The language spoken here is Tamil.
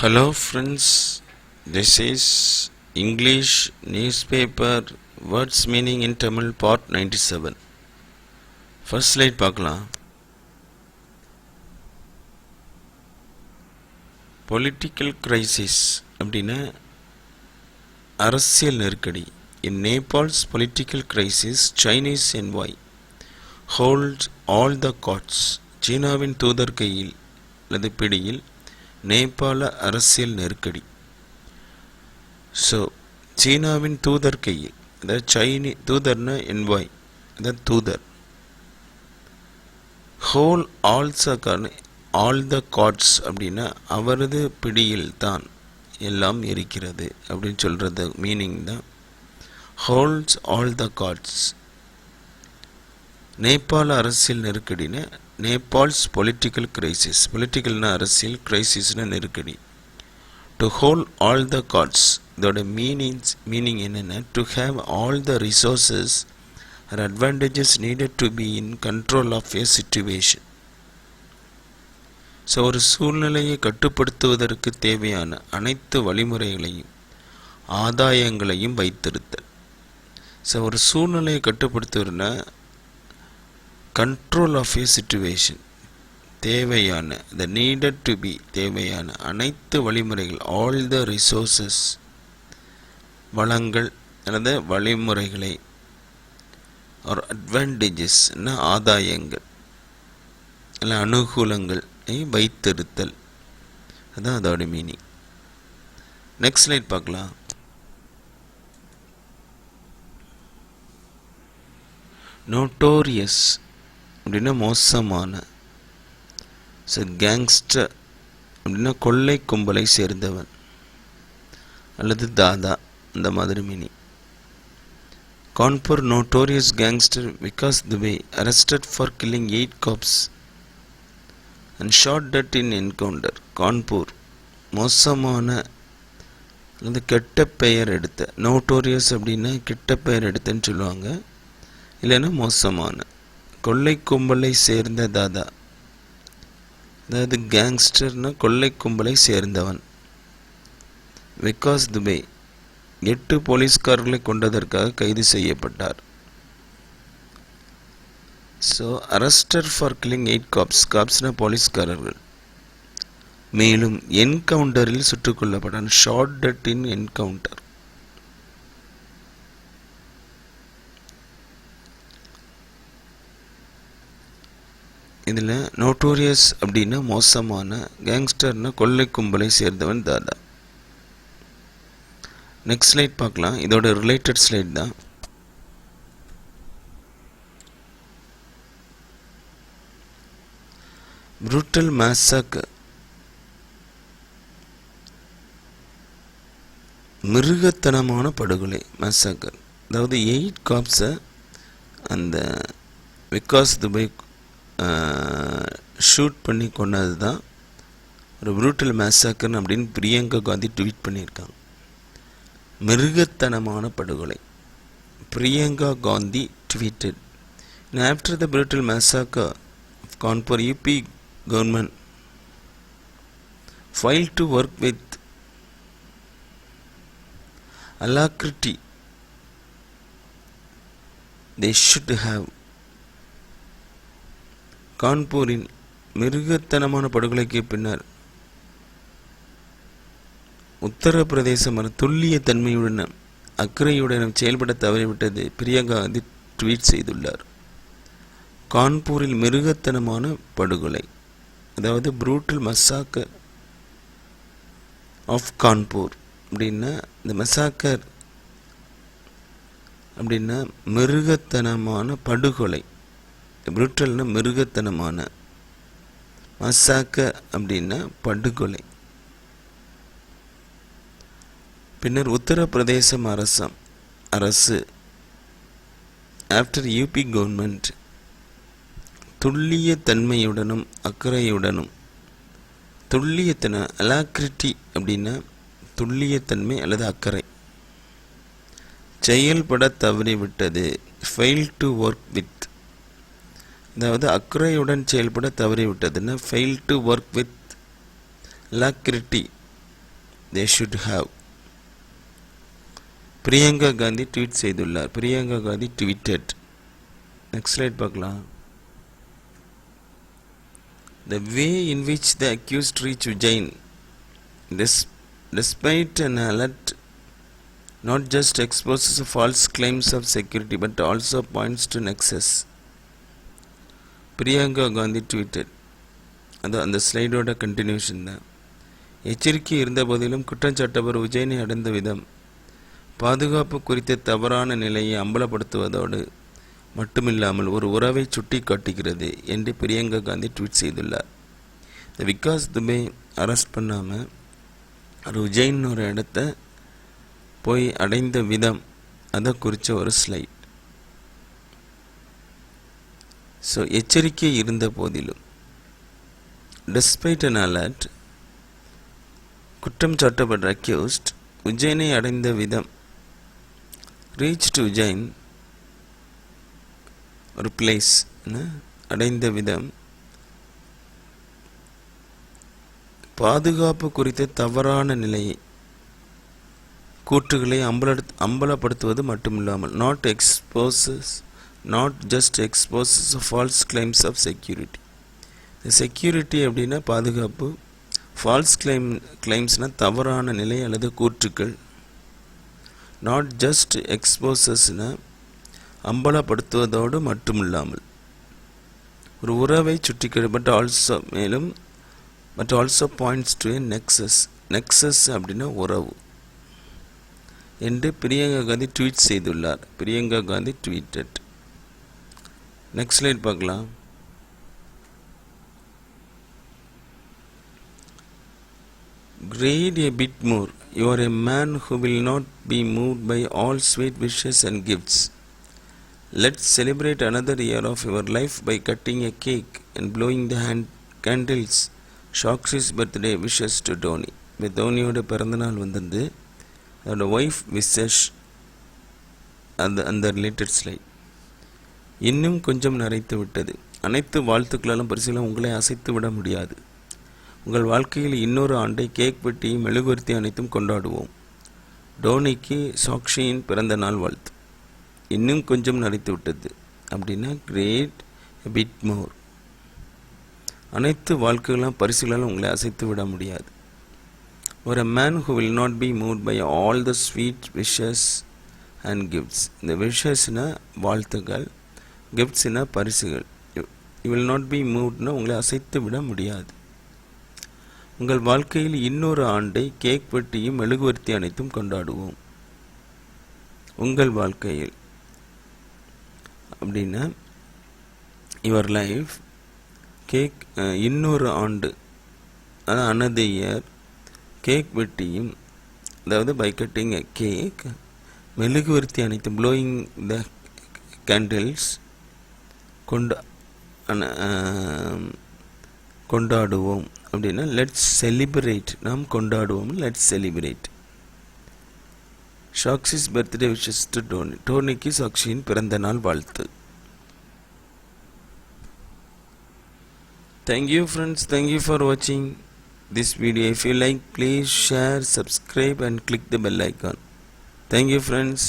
Hello friends, this is English newspaper words meaning in Tamil part 97. First slide பார்க்கலாம். Political crisis அப்படின்னா அரசியல் நெருக்கடி. In Nepal's political crisis, Chinese envoy holds all the cards. சீனாவின் தூதர் கையில் அல்லது பிடியில் நேபாள அரசியல் நெருக்கடி. ஸோ சீனாவின் தூதர் கையில், அதாவது தூதர்னா என்வாய், அதாவது தூதர். ஹோல் ஆல் த கார்ட்ஸ் அப்படின்னா அவரது பிடியில் தான் எல்லாம் இருக்கிறது அப்படின்னு சொல்கிறது மீனிங் தான் ஹோல்ட்ஸ் ஆல் த கார்ட்ஸ். நேபாள அரசியல் நெருக்கடினா நேபாள்ஸ் பொலிட்டிக்கல் கிரைசிஸ். பொலிட்டிக்கல்னா அரசியல், கிரைசிஸ்னா நெருக்கடி. To hold all the cards, இதோட மீனிங் என்னென்னா to have all the resources or advantages needed to be in control of a situation. So ஒரு சூழ்நிலையை கட்டுப்படுத்துவதற்கு தேவையான அனைத்து வழிமுறைகளையும் ஆதாயங்களையும் வைத்திருத்தல். ஸோ ஒரு சூழ்நிலையை கட்டுப்படுத்துவதுன்னா கண்ட்ரோல் ஆஃப் ஏ சிச்சுவேஷன், தேவையான த நீடட் டு பி, தேவையான அனைத்து வழிமுறைகள், ஆல் த ரிசோர்ஸஸ் வளங்கள் அல்லது வழிமுறைகளை, ஒரு அட்வான்டேஜஸ்னா ஆதாயங்கள் அல்ல அனுகூலங்களை வைத்திருத்தல், அதுதான் அதோட மீனிங். நெக்ஸ்ட் ஸ்லைட் பார்க்கலாம். நோட்டோரியஸ் அப்படின்னா மோசமான. ஸோ கேங்ஸ்டர் அப்படின்னா கொள்ளை கும்பலை சேர்ந்தவன் அல்லது தாதா, அந்த மாதிரி meaning. Kanpur notorious gangster Vikas Dubey arrested for killing 8 cops and shot dead in encounter. Kanpur மோசமான அல்லது கெட்ட பெயர் எடுத்த, நோட்டோரியஸ் அப்படின்னா கெட்ட பெயர் எடுத்தன்னு சொல்லுவாங்க, இல்லைன்னா மோசமான. கொள்ளை கும்பலை சேர்ந்த தாதா, அதாவது கேங்ஸ்டர்னா கொள்ளை கும்பலை சேர்ந்தவன். விகாஸ் துபே 8 போலீஸ்காரர்களை கொண்டதற்காக கைது செய்யப்பட்டார். So arrested for killing 8 cops, காப்ஸ்னா போலீஸ்காரர்கள். மேலும் என்கவுண்டரில் சுட்டுக் கொல்லப்பட்டான். Shot dead in encounter. இதில் நோட்டோரியஸ் அப்படின்னா மோசமான, கேங்ஸ்டர்னா கொள்ளை கும்பலை சேர்ந்தவன் தாதா. நெக்ஸ்ட் ஸ்லைட் பார்க்கலாம். இதோட ரிலேட்டட் ஸ்லைட் தான். ப்ரூட்டல் மேசக்கர், மிருகத்தனமான படுகொலை. மேசக்கர் அதாவது 8 காப்ஸை அந்த விகாஸ் துபை ஷூட் பண்ணி கொண்டது தான் ஒரு ப்ரூட்டல் மேசாக்கர் அப்படின்னு பிரியங்கா காந்தி ட்வீட் பண்ணியிருக்காங்க. மிருகத்தனமான படுகொலை. Priyanka Gandhi tweeted, after the brutal massacre of Kanpur, UP government filed to work with alacrity they should have. கான்பூரின் மிருகத்தனமான படுகொலைக்கு பின்னர் உத்தரப்பிரதேசம் துல்லிய தன்மையுடன் அக்கறையுடன் செயல்பட தவறிவிட்டது பிரியங்கா காந்தி ட்வீட் செய்துள்ளார். கான்பூரில் மிருகத்தனமான படுகொலை, அதாவது ப்ரூட்டல் மசாக்கர் ஆஃப் கான்பூர் அப்படின்னா, இந்த மசாக்கர் அப்படின்னா மிருகத்தனமான படுகொலை. ப்ரூட்டல்னா மிருகத்தனமான, மசாக்க அப்படின்னா படுகொலை. பின்னர் உத்தரப்பிரதேசம் அரசு ஆஃப்டர் யூபி கவர்மெண்ட் துல்லிய தன்மையுடனும் அக்கறையுடனும், துல்லியத்தன அலாக்ரிட்டி அப்படின்னா துல்லியத்தன்மை அல்லது அக்கறை, செயல்பட தவறிவிட்டது. ஃபெயில் டு ஒர்க் வித், அதாவது அக்கறையுடன் செயல்பட தவறிவிட்டதுன்னா fail to work with alacrity they should have. Priyanka Gandhi tweet செய்துள்ளார். Priyanka Gandhi tweeted. Next slide பார்க்கலாம். The way in which the accused reached Ujjain, despite an alert, not just exposes false claims of security but also points to nexus. Priyanka Gandhi tweeted. அது அந்த ஸ்லைடோட கண்டினியூஷன் தான். எச்சரிக்கை இருந்த போதிலும் குற்றஞ்சாட்டவர் உஜ்ஜயினை அடைந்த விதம் பாதுகாப்பு குறித்த தவறான நிலையை அம்பலப்படுத்துவதோடு மட்டுமில்லாமல் ஒரு உறவை சுட்டி காட்டுகிறது என்று பிரியங்கா காந்தி ட்வீட் செய்துள்ளார். இந்த விகாஸ் துபே அரெஸ்ட் பண்ணாமல் ஒரு உஜ்ஜயின் ஒரு இடத்த போய் அடைந்த விதம் அதை குறித்த ஒரு ஸ்லைட். ஸோ எச்சரிக்கை இருந்த போதிலும் despite an alert, குற்றம் சாட்டப்பட்ட accused உஜ்ஜயினை அடைந்த விதம் reached உஜ்ஜைன் ஒரு பிளேஸ் அடைந்த விதம் பாதுகாப்பு குறித்த தவறான நிலையை கூற்றுகளை அம்பலப்படுத்துவது மட்டுமில்லாமல் not just exposes false claims of security. Security அப்படின்னா பாதுகாப்பு, ஃபால்ஸ் கிளைம்ஸ்னால் தவறான நிலை அல்லது கூற்றுக்கள், நாட் ஜஸ்ட் எக்ஸ்போசஸ்னால் அம்பலப்படுத்துவதோடு மட்டுமில்லாமல் ஒரு உறவை சுட்டிக்கிறது but also points to a nexus அப்படின்னா உறவு என்று பிரியங்கா காந்தி ட்வீட் செய்துள்ளார். Priyanka Gandhi tweeted. Next slide பார்க்கலாம். Read a bit more. You are a man who will not be moved by all sweet wishes and gifts. Let's celebrate another year of your life by cutting a cake and blowing the candles. Shakshis birthday wishes to Dhoni. இப்போ தோனியோட பிறந்தநாள் வந்தது. அதோட ஒய்ஃப் விஷஸ் அந்த ரிலேட்டட் ஸ்லைட். இன்னும் கொஞ்சம் நரைத்து விட்டது. அனைத்து வாழ்த்துக்களாலும் பரிசுகளும் உங்களை அசைத்து விட முடியாது. உங்கள் வாழ்க்கையில் இன்னொரு ஆண்டை கேக் வெட்டியும் மெழுகுவர்த்தி அனைத்தும் கொண்டாடுவோம். டோனிக்கு சாக்ஷியின் பிறந்த நாள் வாழ்த்து. இன்னும் கொஞ்சம் நரைத்து விட்டது அப்படின்னா கிரேட் பிட் மோர். அனைத்து வாழ்க்கைகளும் பரிசுகளால் உங்களை அசைத்து விட முடியாது. ஒரு man who will not be moved by all the sweet wishes and gifts. இந்த விஷஸ்னா வாழ்த்துக்கள், கிஃப்ட்ஸ்னா பரிசுகள். யூ வில் நாட் பி மூவ்ட்னா உங்களை அசைத்து விட முடியாது. உங்கள் வாழ்க்கையில் இன்னொரு ஆண்டை கேக் வெட்டியும் மெழுகுவர்த்தி அனைத்தும் கொண்டாடுவோம். உங்கள் வாழ்க்கையில் அப்படின்னா யுவர் லைஃப் கேக் இன்னொரு ஆண்டு, அதாவது another year, கேக் வெட்டியும், அதாவது பை கட்டிங் எ கேக், மெழுகுவர்த்தி அனைத்தும் ப்ளோயிங் த கேண்டில்ஸ் கொண்டாடுவோம் அப்படின்னா லெட்ஸ் செலிப்ரேட், நாம் கொண்டாடுவோம், let's celebrate. Sakshi's birthday wishes to Dhoni. டோனிக்கு சாக்ஷியின் பிறந்த நாள் வாழ்த்து. Thank you friends, thank you for watching this video. If you like, please share, subscribe and click the bell icon. Thank you friends.